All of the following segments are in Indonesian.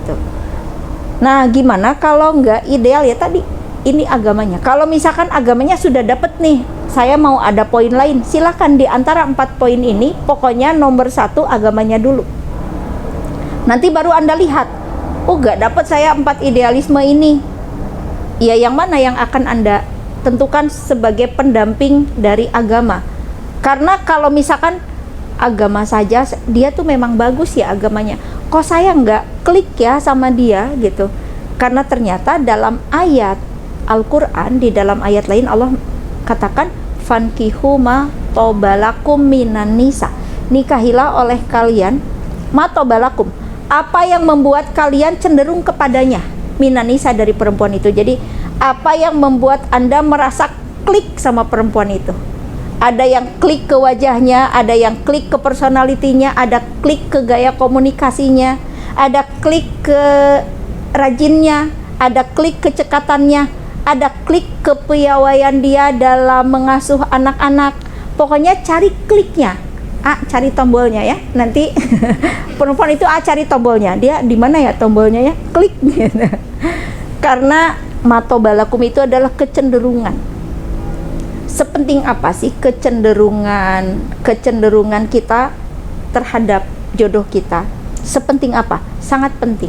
gitu. Nah, gimana kalau nggak ideal ya tadi, ini agamanya. Kalau misalkan agamanya sudah dapat nih, saya mau ada poin lain, silahkan di antara 4 poin ini, pokoknya nomor 1 agamanya dulu. Nanti baru Anda lihat, oh nggak dapat saya 4 idealisme ini. Ya yang mana yang akan Anda tentukan sebagai pendamping dari agama. Karena kalau misalkan agama saja, dia tuh memang bagus ya agamanya, kok saya nggak klik ya sama dia gitu. Karena ternyata dalam ayat Al-Quran, di dalam ayat lain Allah katakan fankihu ma tobalakum minan nisa, nikahilah oleh kalian ma tobalakum, apa yang membuat kalian cenderung kepadanya, minan nisa, dari perempuan itu. Jadi apa yang membuat Anda merasa klik sama perempuan itu. Ada yang klik ke wajahnya, ada yang klik ke personalitinya, ada klik ke gaya komunikasinya, ada klik ke rajinnya, ada klik kecekatannya, ada klik kepiawaian dia dalam mengasuh anak-anak. Pokoknya cari kliknya. Cari tombolnya ya. Nanti perempuan itu cari tombolnya. Dia di mana ya tombolnya ya? Klik gitu. Karena matobalakum itu adalah kecenderungan. Sepenting apa sih kecenderungan kita terhadap jodoh kita? Sepenting apa? Sangat penting.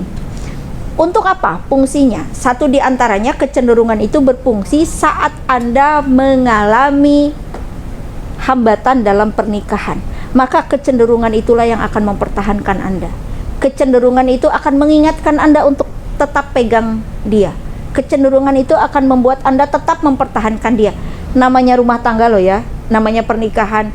Untuk apa fungsinya? Satu di antaranya, kecenderungan itu berfungsi saat Anda mengalami hambatan dalam pernikahan. Maka kecenderungan itulah yang akan mempertahankan Anda. Kecenderungan itu akan mengingatkan Anda untuk tetap pegang dia. Kecenderungan itu akan membuat Anda tetap mempertahankan dia. Namanya rumah tangga loh ya, namanya pernikahan.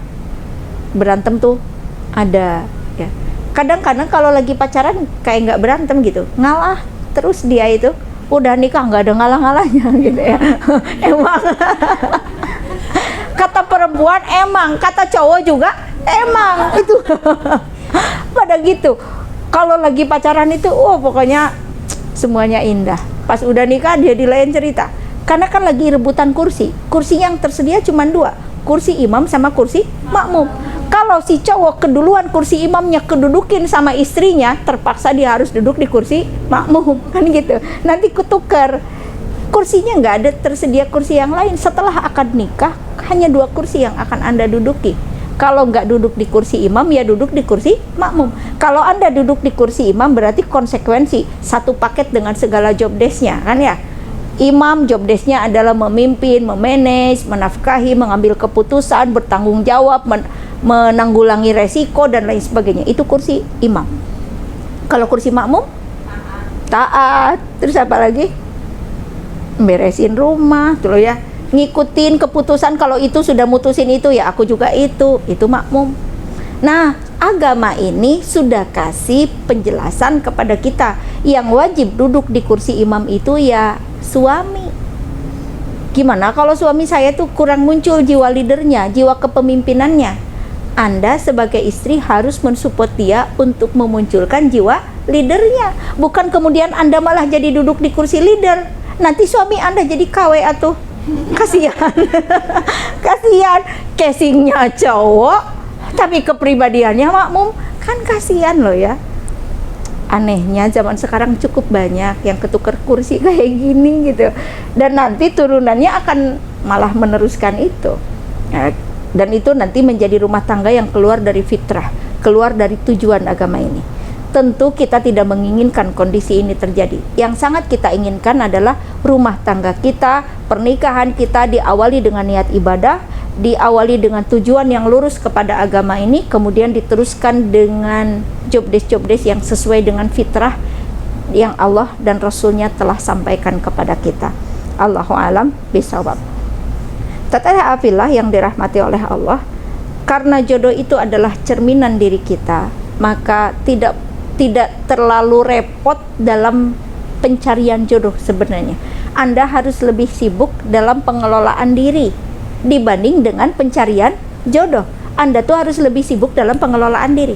Berantem tuh ada ya. Kadang-kadang kalau lagi pacaran kayak nggak berantem gitu, ngalah terus dia itu. Udah nikah nggak ada ngalah-ngalahnya gitu ya. Emang kata perempuan emang, kata cowok juga emang itu. Pada gitu. Kalau lagi pacaran itu, pokoknya semuanya indah. Pas udah nikah dia di lain cerita. Karena kan lagi rebutan kursi. Kursi yang tersedia cuma 2, kursi imam sama kursi makmum. Kalau si cowok keduluan kursi imamnya kedudukin sama istrinya, terpaksa dia harus duduk di kursi makmum, kan gitu. Nanti ketukar. Kursinya nggak ada tersedia kursi yang lain. Setelah akad nikah, hanya 2 kursi yang akan Anda duduki. Kalau nggak duduk di kursi imam, ya duduk di kursi makmum. Kalau Anda duduk di kursi imam, berarti konsekuensi satu paket dengan segala job desk-nya, kan ya. Imam job desk-nya adalah memimpin, memanage, menafkahi, mengambil keputusan, bertanggung jawab, menanggulangi resiko dan lain sebagainya. Itu kursi imam. Kalau kursi makmum, taat. Terus apa lagi? Beresin rumah, tuh loh ya. Ngikutin keputusan, kalau itu sudah mutusin itu ya aku juga itu makmum. Nah, agama ini sudah kasih penjelasan kepada kita. Yang wajib duduk di kursi imam itu ya suami. Gimana kalau suami saya tuh kurang muncul jiwa leadernya, jiwa kepemimpinannya? Anda sebagai istri harus mensupport dia untuk memunculkan jiwa leadernya. Bukan kemudian Anda malah jadi duduk di kursi leader. Nanti suami Anda jadi KW atuh. Kasihan. Kasihan. Casingnya cowok, tapi kepribadiannya makmum. Kan kasihan loh ya. Anehnya zaman sekarang cukup banyak yang ketukar kursi kayak gini gitu. Dan nanti turunannya akan malah meneruskan itu. Nah, dan itu nanti menjadi rumah tangga yang keluar dari fitrah, keluar dari tujuan agama ini. Tentu kita tidak menginginkan kondisi ini terjadi. Yang sangat kita inginkan adalah rumah tangga kita, pernikahan kita diawali dengan niat ibadah, diawali dengan tujuan yang lurus kepada agama ini, kemudian diteruskan dengan job desk yang sesuai dengan fitrah yang Allah dan Rasulnya telah sampaikan kepada kita. Allahu a'lam bishawab. Tata'afillah yang dirahmati oleh Allah, karena jodoh itu adalah cerminan diri kita, maka tidak terlalu repot dalam pencarian jodoh sebenarnya. Anda harus lebih sibuk dalam pengelolaan diri dibanding dengan pencarian jodoh. Anda tuh harus lebih sibuk dalam pengelolaan diri.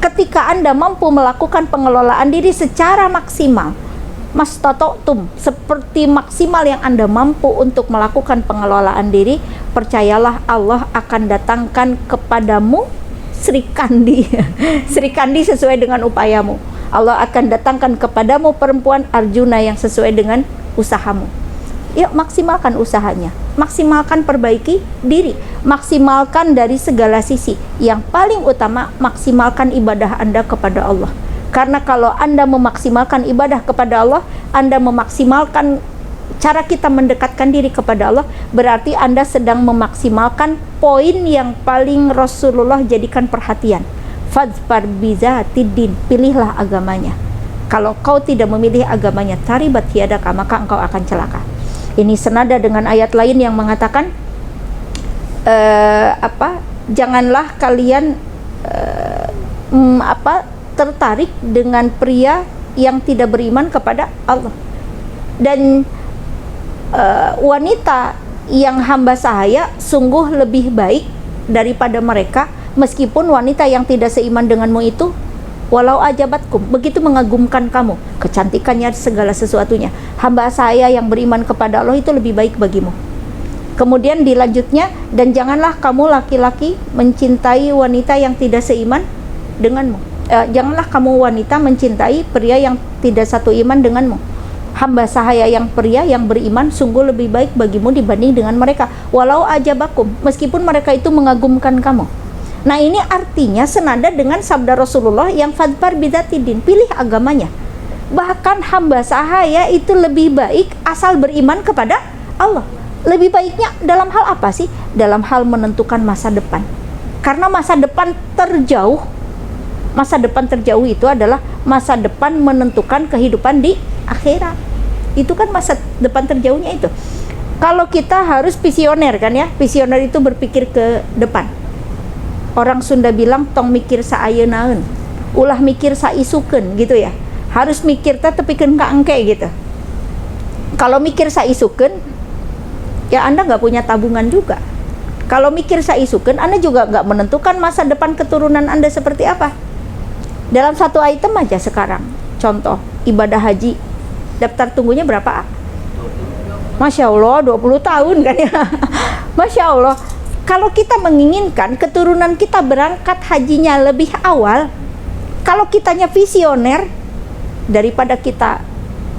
Ketika Anda mampu melakukan pengelolaan diri secara maksimal, mastata'tum, seperti maksimal yang Anda mampu untuk melakukan pengelolaan diri, percayalah Allah akan datangkan kepadamu Sri Kandi. Sri Kandi sesuai dengan upayamu. Allah akan datangkan kepadamu perempuan Arjuna yang sesuai dengan usahamu. Yuk maksimalkan usahanya, maksimalkan perbaiki diri, maksimalkan dari segala sisi. Yang paling utama, maksimalkan ibadah Anda kepada Allah. Karena kalau Anda memaksimalkan ibadah kepada Allah, Anda memaksimalkan cara kita mendekatkan diri kepada Allah, berarti Anda sedang memaksimalkan poin yang paling Rasulullah jadikan perhatian. Fadfar bizatiddin, pilihlah agamanya. Kalau kau tidak memilih agamanya, taribat yadaka, maka engkau akan celaka. Ini senada dengan ayat lain yang mengatakan janganlah kalian tertarik dengan pria yang tidak beriman kepada Allah. Dan wanita yang hamba sahaya sungguh lebih baik daripada mereka, meskipun wanita yang tidak seiman denganmu itu walau ajabatkum, begitu mengagumkan kamu, kecantikannya, segala sesuatunya, hamba saya yang beriman kepada Allah itu lebih baik bagimu. Kemudian dilanjutnya, dan janganlah kamu laki-laki mencintai wanita yang tidak seiman denganmu. Janganlah kamu wanita mencintai pria yang tidak satu iman denganmu. Hamba sahaya yang pria yang beriman sungguh lebih baik bagimu dibanding dengan mereka, walau ajabakum, meskipun mereka itu mengagumkan kamu. Nah, ini artinya senada dengan sabda Rasulullah yang fadfar bidzatidin, pilih agamanya. Bahkan hamba sahaya itu lebih baik asal beriman kepada Allah. Lebih baiknya dalam hal apa sih? Dalam hal menentukan masa depan. Karena masa depan terjauh, masa depan terjauh itu adalah masa depan menentukan kehidupan di akhirat. Itu kan masa depan terjauhnya itu. Kalau kita harus visioner kan ya, visioner itu berpikir ke depan. Orang Sunda bilang tong mikir saayenaeun, ulah mikir saisukeun gitu ya. Harus mikir teh tepikeun ka engke gitu. Kalau mikir saisukeun, ya Anda nggak punya tabungan juga. Kalau mikir saisukeun, Anda juga nggak menentukan masa depan keturunan Anda seperti apa. Dalam satu item aja sekarang, contoh ibadah haji, daftar tunggunya berapa? Masya Allah, 20 tahun kan ya. Masya Allah. Kalau kita menginginkan keturunan kita berangkat hajinya lebih awal, kalau kitanya visioner, daripada kita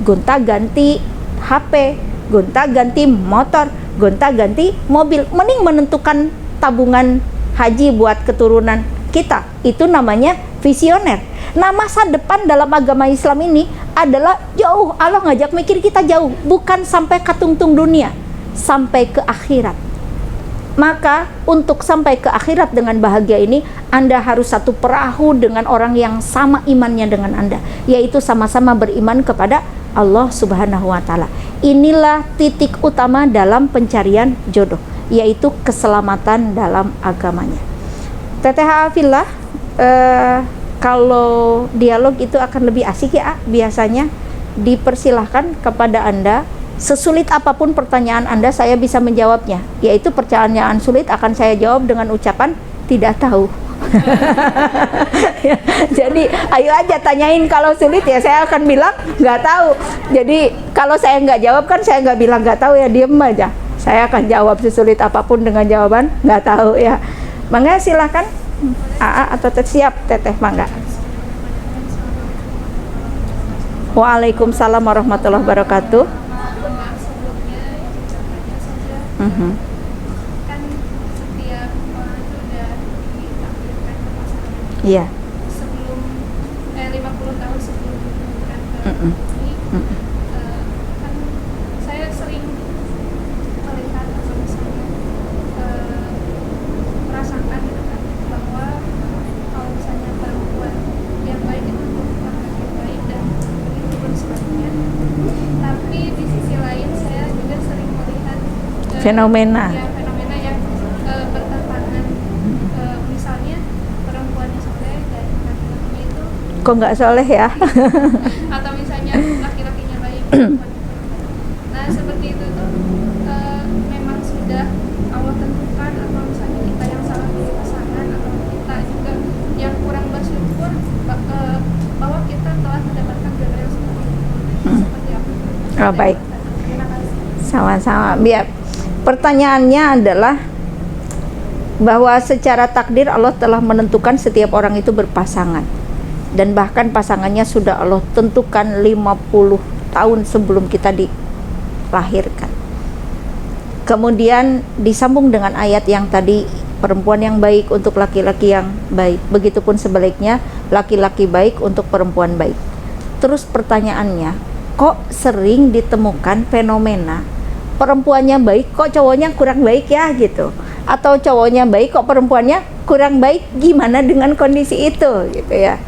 gonta-ganti HP, gonta-ganti motor, gonta-ganti mobil, mending menentukan tabungan haji buat keturunan kita. Itu namanya visioner. Nah, masa depan dalam agama Islam ini adalah jauh. Allah ngajak mikir kita jauh, bukan sampai ke tungtung dunia, sampai ke akhirat. Maka untuk sampai ke akhirat dengan bahagia ini, Anda harus satu perahu dengan orang yang sama imannya dengan Anda, yaitu sama-sama beriman kepada Allah Subhanahu wa Ta'ala. Inilah titik utama dalam pencarian jodoh, yaitu keselamatan dalam agamanya. Teteh Hafillah, kalau dialog itu akan lebih asik ya, biasanya dipersilahkan kepada Anda. Sesulit apapun pertanyaan Anda, saya bisa menjawabnya. Yaitu pertanyaan sulit akan saya jawab dengan ucapan tidak tahu. Ya, jadi ayo aja tanyain, kalau sulit ya saya akan bilang nggak tahu. Jadi kalau saya nggak jawab kan saya nggak bilang nggak tahu ya, diem aja. Saya akan jawab sesulit apapun dengan jawaban nggak tahu ya. Mangga silahkan. Atau siap teteh, mangga. Waalaikumsalam warahmatullahi wabarakatuh. Kan setiap orang itu udah ditakdirkan ke pasangan. Iya. Sebelum 50 tahun sebelum ditakdirkan ke ini, kan saya sering melihat atau misalnya merasakan gitu kan, bahwa kalau misalnya perempuan yang baik itu merupakan yang baik dan begitu pun sebaliknya. Tapi di sisi lain saya juga sering melihat fenomena yang bertentangan. Misalnya perempuan yang soleh dan laki-lakinya itu kok nggak soleh ya? atau misalnya laki-lakinya baik, perempuan itu baik. Nah, seperti itu tuh memang sudah Allah tentukan, atau misalnya kita yang salah pilih pasangan, atau kita juga yang kurang bersyukur bahwa kita telah mendapatkan jodoh yang seperti itu. Seperti apa? Oh, baik. Terima kasih. Sama-sama. Biar pertanyaannya adalah bahwa secara takdir Allah telah menentukan setiap orang itu berpasangan. dan bahkan pasangannya sudah Allah tentukan 50 tahun sebelum kita dilahirkan. Kemudian disambung dengan ayat yang tadi, perempuan yang baik untuk laki-laki yang baik, begitupun sebaliknya laki-laki baik untuk perempuan baik. Terus pertanyaannya, kok sering ditemukan fenomena perempuannya baik kok cowoknya kurang baik ya gitu, atau cowoknya baik kok perempuannya kurang baik, gimana dengan kondisi itu gitu ya.